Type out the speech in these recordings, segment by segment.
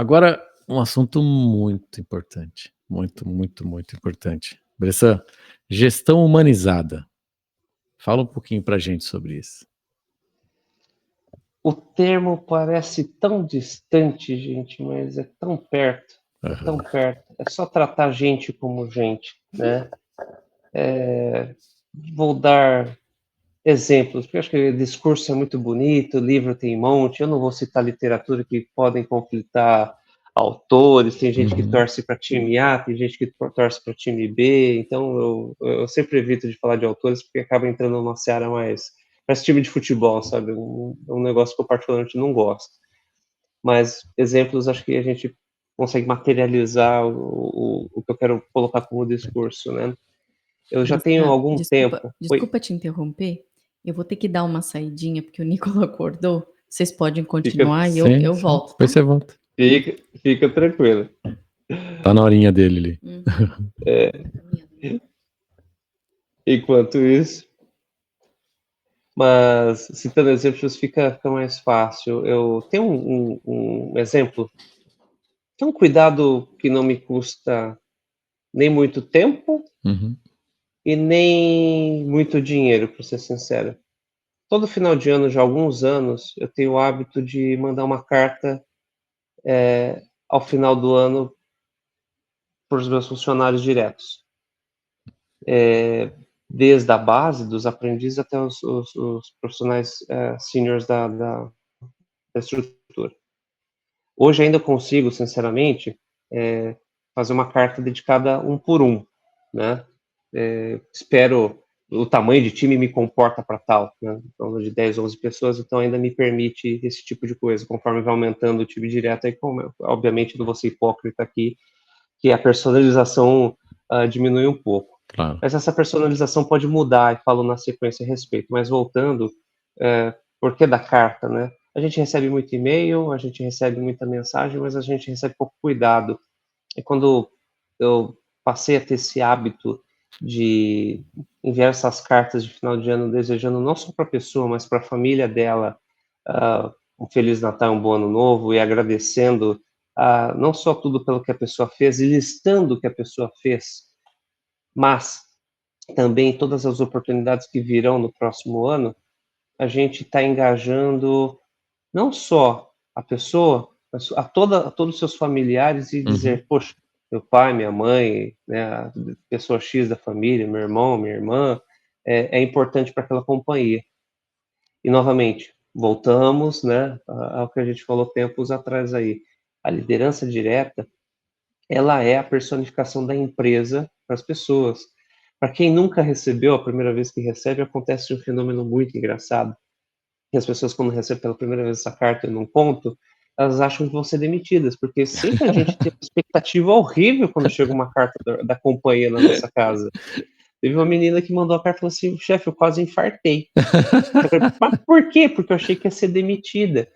Agora, um assunto muito importante. Muito, muito, muito importante. Bressan, gestão humanizada. Fala um pouquinho pra gente sobre isso. O termo parece tão distante, gente, mas é tão perto. É tão Aham. perto. É só tratar gente como gente, né? Vou dar exemplos, porque eu acho que o discurso é muito bonito, o livro tem um monte, eu não vou citar literatura que podem conflitar autores, tem gente que Uhum. torce para time A, tem gente que torce para time B, então eu sempre evito de falar de autores porque acaba entrando numa seara mais parece time de futebol, sabe? Um negócio que eu particularmente não gosto. Mas exemplos acho que a gente consegue materializar o que eu quero colocar como discurso, né? Eu já tenho Bressan, algum tempo. Oi, desculpa te interromper. Eu vou ter que dar uma saidinha, porque o Nicolas acordou. Vocês podem fica, continuar e Sim, eu sim. volto, Depois tá? você volta. fica tranquilo. Tá na horinha dele ali. Uhum. Enquanto isso, mas citando exemplos fica mais fácil. Eu tenho um exemplo, que é um cuidado que não me custa nem muito tempo Uhum. e nem muito dinheiro, para ser sincero. Todo final de ano, já há alguns anos, eu tenho o hábito de mandar uma carta ao final do ano para os meus funcionários diretos. Desde a base, dos aprendizes, até os profissionais seniors da estrutura. Hoje ainda consigo, sinceramente, fazer uma carta dedicada um por um, né? Espero o tamanho de time me comporta para tal, né? Então, de 10, 11 pessoas, então ainda me permite esse tipo de coisa. Conforme vai aumentando o time direto, aí, obviamente, não vou ser hipócrita aqui, que a personalização diminui um pouco. Claro. Mas essa personalização pode mudar, e falo na sequência a respeito. Mas voltando, por que da carta, né? A gente recebe muito e-mail, a gente recebe muita mensagem, mas a gente recebe pouco cuidado. E quando eu passei a ter esse hábito de enviar essas cartas de final de ano, desejando não só para a pessoa, mas para a família dela um Feliz Natal, um bom ano novo, e agradecendo não só tudo pelo que a pessoa fez, e listando o que a pessoa fez, mas também todas as oportunidades que virão no próximo ano, a gente está engajando não só a pessoa, mas a todos os seus familiares e Uhum. dizer, poxa, meu pai, minha mãe, né, a pessoa X da família, meu irmão, minha irmã, é importante para aquela companhia. E, novamente, voltamos, né, ao que a gente falou tempos atrás aí. A liderança direta, ela é a personificação da empresa para as pessoas. Para quem nunca recebeu, a primeira vez que recebe, acontece um fenômeno muito engraçado. E as pessoas, quando recebem pela primeira vez essa carta num ponto, elas acham que vão ser demitidas, porque sempre a gente tem uma expectativa horrível quando chega uma carta da companhia na nossa casa. Teve uma menina que mandou a carta e falou assim, chefe, eu quase infartei. Eu falei, mas por quê? Porque eu achei que ia ser demitida.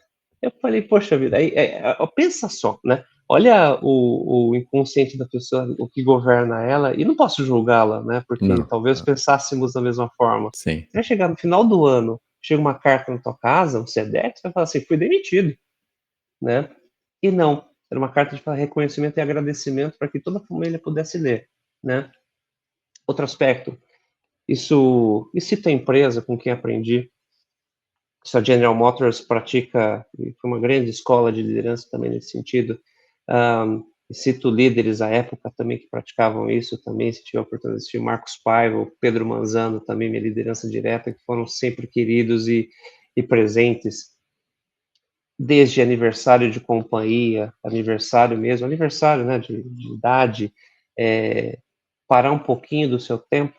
Eu falei, poxa vida, aí, pensa só, né? Olha o inconsciente da pessoa, o que governa ela, e não posso julgá-la, né? Porque Não. talvez pensássemos da mesma forma. Sim. Você vai chegar no final do ano, chega uma carta na tua casa, um SEDEX, você vai falar assim, fui demitido, né? E não, era uma carta de reconhecimento e agradecimento para que toda a família pudesse ler, né? Outro aspecto, isso, e cito a empresa com quem aprendi, a General Motors pratica, e foi uma grande escola de liderança também nesse sentido. Cito líderes à época também que praticavam isso também, se tiver a oportunidade de assistir, Marcos Paiva, Pedro Manzano, também minha liderança direta, que foram sempre queridos e presentes, desde aniversário de companhia, aniversário mesmo, aniversário, né, de idade, parar um pouquinho do seu tempo,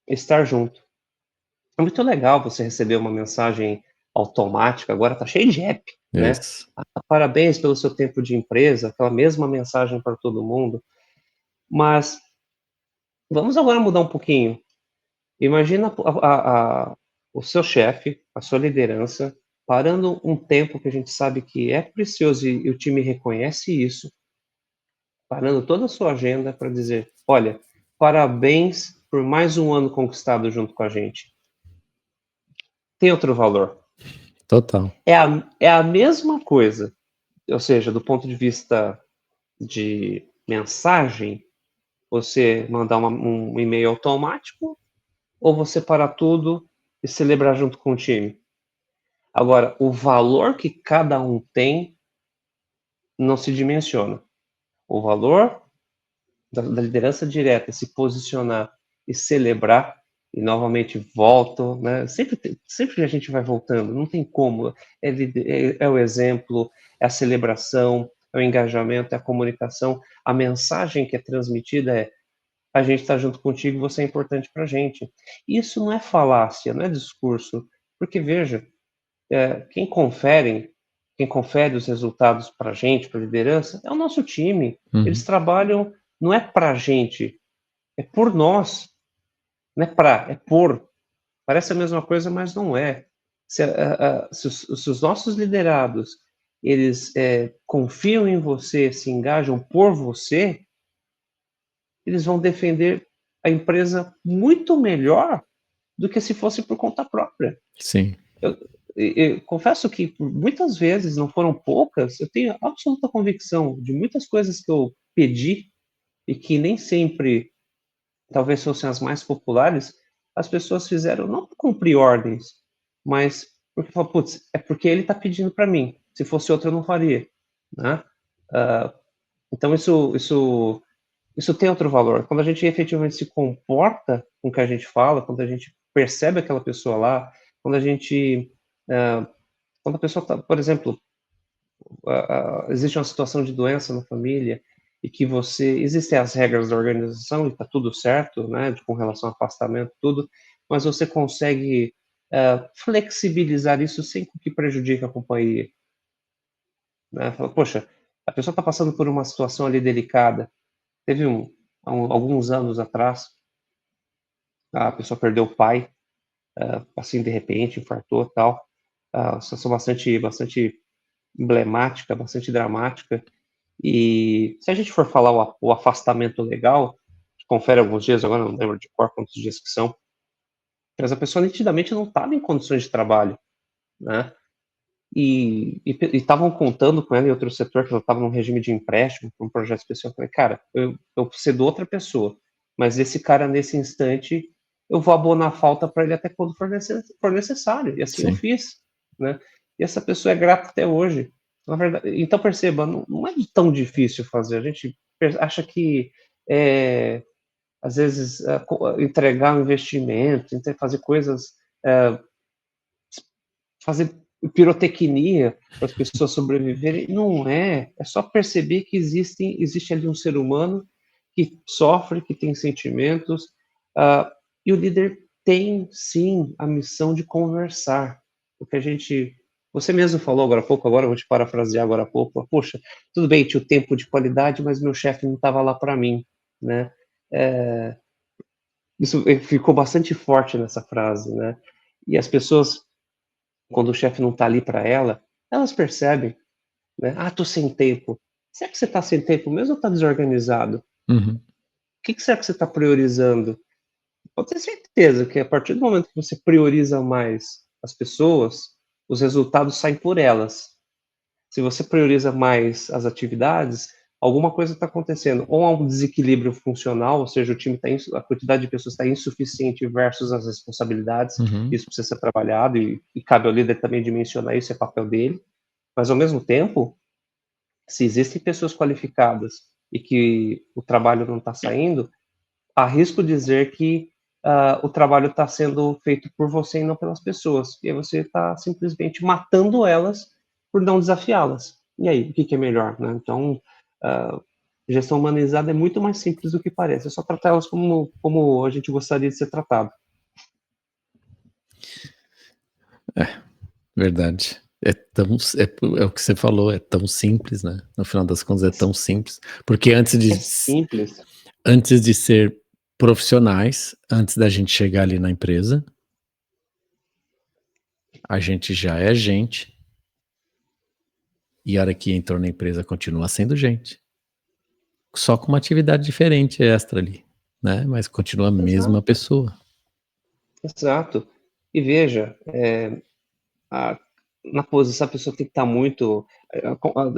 estar junto. É muito legal você receber uma mensagem automática, agora está cheio de app, né? Isso. Parabéns pelo seu tempo de empresa, aquela mesma mensagem para todo mundo. Mas vamos agora mudar um pouquinho. Imagina o seu chefe, a sua liderança, parando um tempo que a gente sabe que é precioso e o time reconhece isso, parando toda a sua agenda para dizer, olha, parabéns por mais um ano conquistado junto com a gente. Tem outro valor. Total. É a mesma coisa ou seja, do ponto de vista de mensagem, você mandar um e-mail automático ou você parar tudo e celebrar junto com o time? Agora, o valor que cada um tem não se dimensiona. O valor da liderança direta, se posicionar e celebrar, e novamente volto, né? Sempre a gente vai voltando, não tem como. É o exemplo, é a celebração, é o engajamento, é a comunicação. A mensagem que é transmitida é: a gente está junto contigo, você é importante para a gente. Isso não é falácia, não é discurso, porque veja, quem confere os resultados para a gente, para a liderança, é o nosso time. Eles trabalham, não é para a gente, é por nós. Não é para, é por. Parece a mesma coisa, mas não é. Se os nossos liderados eles confiam em você, se engajam por você, eles vão defender a empresa muito melhor do que se fosse por conta própria. Sim. Eu confesso que muitas vezes, não foram poucas, eu tenho absoluta convicção de muitas coisas que eu pedi e que nem sempre talvez fossem as mais populares, as pessoas fizeram não para cumprir ordens, mas porque falam, putz, é porque ele está pedindo para mim. Se fosse outro, eu não faria, né? Então isso tem outro valor. Quando a gente efetivamente se comporta com o que a gente fala, quando a gente percebe aquela pessoa lá, quando a gente quando a pessoa está, por exemplo, existe uma situação de doença na família e que existem as regras da organização e está tudo certo, né, com relação ao afastamento, tudo, mas você consegue flexibilizar isso sem que prejudique a companhia. Né? Fala, poxa, a pessoa está passando por uma situação ali delicada. Teve alguns anos atrás, a pessoa perdeu o pai, assim, de repente, infartou, tal. Situação bastante emblemática, bastante dramática. E se a gente for falar o afastamento legal, confere alguns dias, agora não lembro de cor quantos dias que são, mas a pessoa nitidamente não estava em condições de trabalho, né? E estavam contando com ela em outro setor, que ela estava num regime de empréstimo para um projeto especial. Eu falei, cara, eu preciso de outra pessoa, mas esse cara, nesse instante, eu vou abonar a falta para ele até quando for necessário. E assim eu fiz, né? E essa pessoa é grata até hoje. Na verdade, então perceba, não é tão difícil fazer. A gente acha que às vezes entregar um investimento, fazer coisas, fazer pirotecnia para as pessoas sobreviverem, não é só perceber que existe ali um ser humano que sofre, que tem sentimentos, e o líder tem sim a missão de conversar, porque você mesmo falou agora há pouco, agora eu vou te parafrasear agora há pouco, poxa, tudo bem, tinha o tempo de qualidade, mas meu chefe não estava lá para mim, né? Isso ficou bastante forte nessa frase, né? E as pessoas, quando o chefe não está ali para elas percebem, né? Tô sem tempo. Será que você está sem tempo mesmo ou está desorganizado? O que será que você está priorizando? Pode ter certeza que a partir do momento que você prioriza mais as pessoas, os resultados saem por elas. Se você prioriza mais as atividades, alguma coisa está acontecendo. Ou há um desequilíbrio funcional, ou seja, a quantidade de pessoas está insuficiente versus as responsabilidades. Isso precisa ser trabalhado e cabe ao líder também dimensionar isso, é papel dele. Mas, ao mesmo tempo, se existem pessoas qualificadas e que o trabalho não está saindo, arrisco dizer que o trabalho está sendo feito por você e não pelas pessoas. E aí você está simplesmente matando elas por não desafiá-las. E aí, o que é melhor? Né? Então, gestão humanizada é muito mais simples do que parece. É só tratar elas como a gente gostaria de ser tratado. Verdade. É o que você falou, é tão simples, né? No final das contas é tão simples. Porque antes de ser profissionais, antes da gente chegar ali na empresa, a gente já é gente. E a hora que entrou na empresa continua sendo gente. Só com uma atividade diferente extra ali, né? Mas continua a mesma pessoa. Exato. E veja, na posição a pessoa tem que estar muito...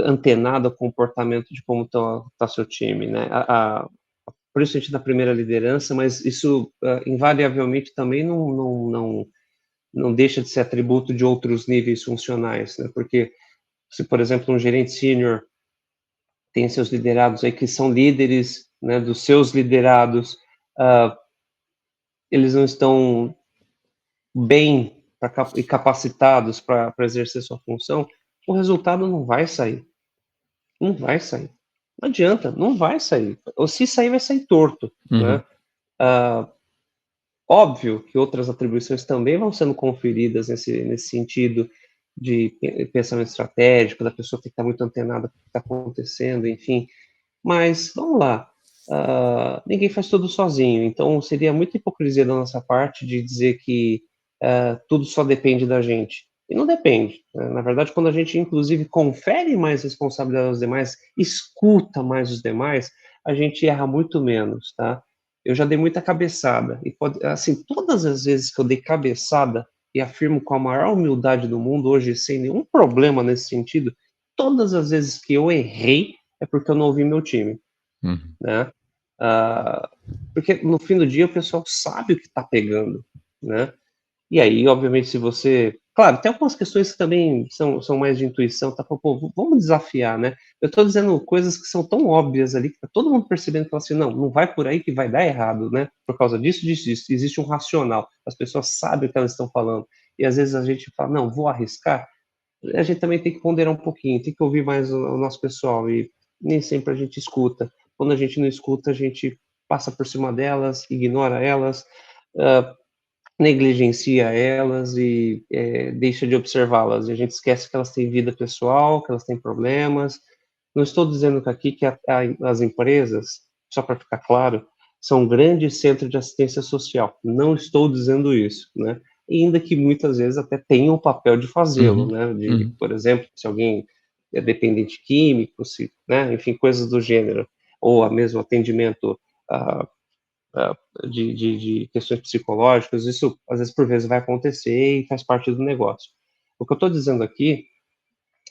antenado ao comportamento de como está seu time, né? Por isso a gente dá primeira liderança, mas isso invariavelmente também não deixa de ser atributo de outros níveis funcionais, né? Porque se, por exemplo, um gerente sênior tem seus liderados aí que são líderes, né, dos seus liderados, eles não estão bem e capacitados para exercer sua função, o resultado não vai sair. Não vai sair. Não adianta, não vai sair. Ou se sair, vai sair torto, né? Óbvio que outras atribuições também vão sendo conferidas nesse sentido de pensamento estratégico, da pessoa ter que estar muito antenada com o que está acontecendo, enfim. Mas, vamos lá, ninguém faz tudo sozinho, então seria muita hipocrisia da nossa parte de dizer que tudo só depende da gente. E não depende. Né? Na verdade, quando a gente, inclusive, confere mais responsabilidade aos demais, escuta mais os demais, a gente erra muito menos, tá? Eu já dei muita cabeçada, e assim, todas as vezes que eu dei cabeçada, e afirmo com a maior humildade do mundo, hoje, sem nenhum problema nesse sentido, todas as vezes que eu errei, é porque eu não ouvi meu time, né? Porque no fim do dia o pessoal sabe o que está pegando, né? E aí, obviamente, se você... Claro, tem algumas questões que também são mais de intuição, tá? Pô, vamos desafiar, né? Eu estou dizendo coisas que são tão óbvias ali, que tá todo mundo percebendo que assim, não vai por aí que vai dar errado, né? Por causa disso. Existe um racional. As pessoas sabem o que elas estão falando. E às vezes a gente fala, não, vou arriscar. A gente também tem que ponderar um pouquinho, tem que ouvir mais o nosso pessoal. E nem sempre a gente escuta. Quando a gente não escuta, a gente passa por cima delas, ignora elas, negligencia elas e deixa de observá-las. E a gente esquece que elas têm vida pessoal, que elas têm problemas. Não estou dizendo aqui que as empresas, só para ficar claro, são um grande centro de assistência social. Não estou dizendo isso, né? Ainda que muitas vezes até tenham o papel de fazê-lo, né? Por exemplo, se alguém é dependente químico, né? Enfim, coisas do gênero, ou a mesmo atendimento de questões psicológicas, isso às vezes por vezes vai acontecer e faz parte do negócio. O que eu estou dizendo aqui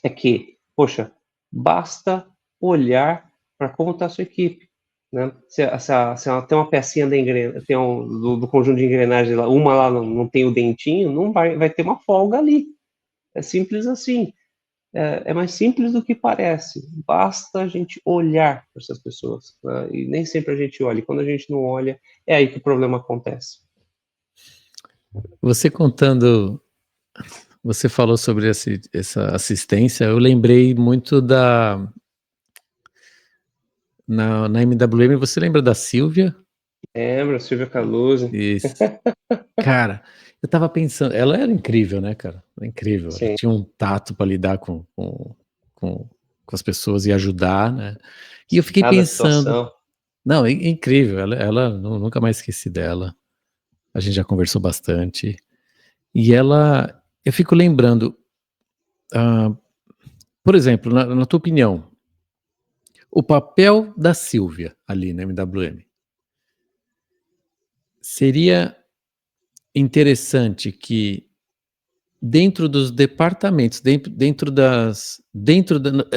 é que, poxa, basta olhar para como está a sua equipe. Né? Se tem uma pecinha do conjunto de engrenagens lá, uma lá não tem o dentinho, não vai ter uma folga ali. É simples assim. É mais simples do que parece. Basta a gente olhar para essas pessoas. Né? E nem sempre a gente olha. E quando a gente não olha, é aí que o problema acontece. Você contando, você falou sobre essa assistência, eu lembrei muito na MWM, você lembra da Silvia? Lembra, Silvia Caluso. Isso. Cara, eu tava pensando, ela era incrível, né, cara? Ela é incrível. Ela tinha um tato para lidar com as pessoas e ajudar, né? E eu fiquei pensando, situação. Não, é incrível. Ela nunca mais esqueci dela. A gente já conversou bastante. E eu fico lembrando, por exemplo, na tua opinião, o papel da Silvia ali na MWM seria interessante que dentro dos departamentos,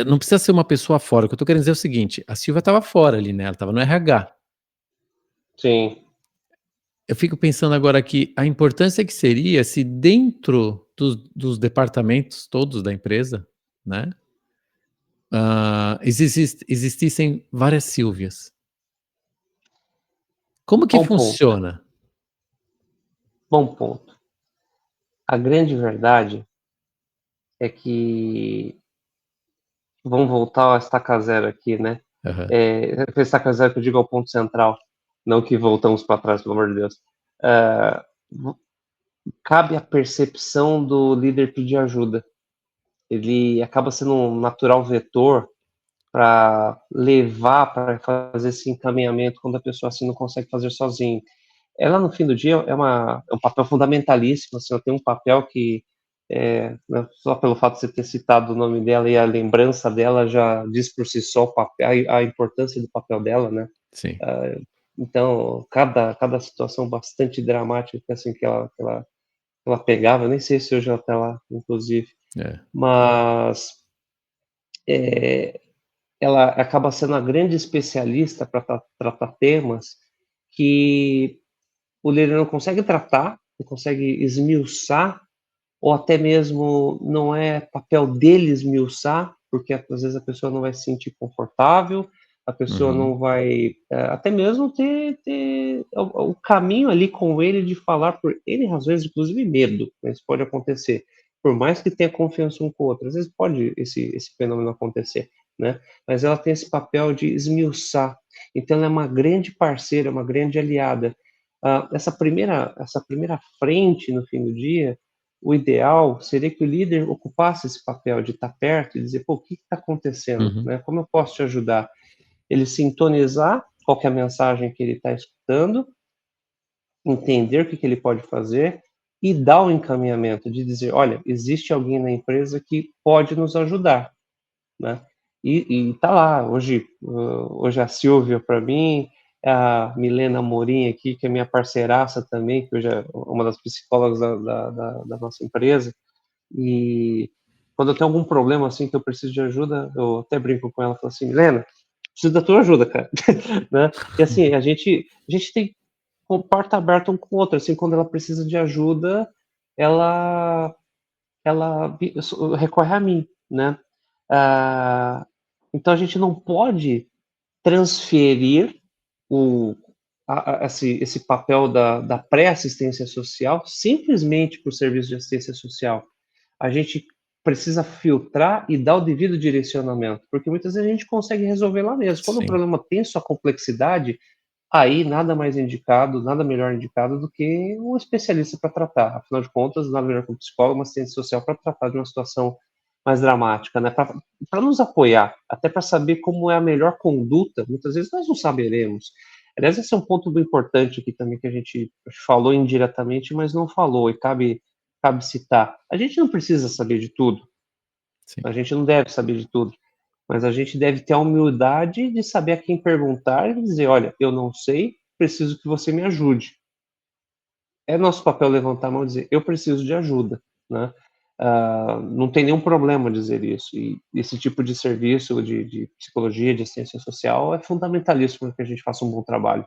não precisa ser uma pessoa fora. O que eu tô querendo dizer é o seguinte: a Silvia estava fora ali, né? Ela estava no RH. Sim. Eu fico pensando agora aqui a importância que seria se dentro dos departamentos todos da empresa, né, existissem várias Silvias. Como que Bom funciona? Ponto. Bom ponto. A grande verdade é que vamos voltar ao estaca zero aqui, né? Estaca zero que eu digo ao ponto central, não que voltamos para trás, pelo amor de Deus. Cabe a percepção do líder pedir ajuda. Ele acaba sendo um natural vetor para levar, para fazer esse encaminhamento quando a pessoa assim não consegue fazer sozinho. Ela, no fim do dia, é um papel fundamentalíssimo, assim, ela tem um papel que, né, só pelo fato de você ter citado o nome dela e a lembrança dela já diz por si só a importância do papel dela, né? Sim. Então, cada situação bastante dramática assim, que ela pegava, nem sei se hoje ela está lá, inclusive, mas ela acaba sendo a grande especialista para tratar temas que o líder não consegue tratar, não consegue esmiuçar, ou até mesmo não é papel dele esmiuçar, porque às vezes a pessoa não vai se sentir confortável, a pessoa não vai até mesmo ter o caminho ali com ele de falar por N razões, inclusive medo, né? Isso pode acontecer. Por mais que tenha confiança um com o outro, às vezes pode esse fenômeno acontecer, né? Mas ela tem esse papel de esmiuçar. Então ela é uma grande parceira, uma grande aliada. Essa primeira frente no fim do dia, o ideal seria que o líder ocupasse esse papel de estar perto e dizer, pô, o que está acontecendo? Né? Como eu posso te ajudar? Ele sintonizar qual que é a mensagem que ele está escutando, entender o que ele pode fazer e dar o encaminhamento de dizer, olha, existe alguém na empresa que pode nos ajudar, né? E tá lá, hoje a Silvia para mim, a Milena Amorim aqui, que é minha parceiraça também, que hoje é uma das psicólogas da nossa empresa, e quando eu tenho algum problema assim que eu preciso de ajuda, eu até brinco com ela, falo assim, Milena, preciso da tua ajuda, cara, né? E assim, a gente tem porta aberta um com o outro, assim, quando ela precisa de ajuda, ela recorre a mim, né? Então a gente não pode transferir esse papel da pré-assistência social simplesmente para o serviço de assistência social. A gente precisa filtrar e dar o devido direcionamento, porque muitas vezes a gente consegue resolver lá mesmo. Quando o problema tem sua complexidade, aí nada mais indicado, nada melhor indicado do que um especialista para tratar. Afinal de contas, nada melhor que um psicólogo, uma assistente social para tratar de uma situação mais dramática, né? Para nos apoiar, até para saber como é a melhor conduta. Muitas vezes nós não saberemos. Aliás, esse é um ponto importante aqui também que a gente falou indiretamente, mas não falou, e cabe citar. A gente não precisa saber de tudo. Sim. A gente não deve saber de tudo. Mas a gente deve ter a humildade de saber a quem perguntar e dizer, olha, eu não sei, preciso que você me ajude. É nosso papel levantar a mão e dizer, eu preciso de ajuda, né? Não tem nenhum problema dizer isso. E esse tipo de serviço de psicologia, de assistência social, é fundamentalíssimo para que a gente faça um bom trabalho.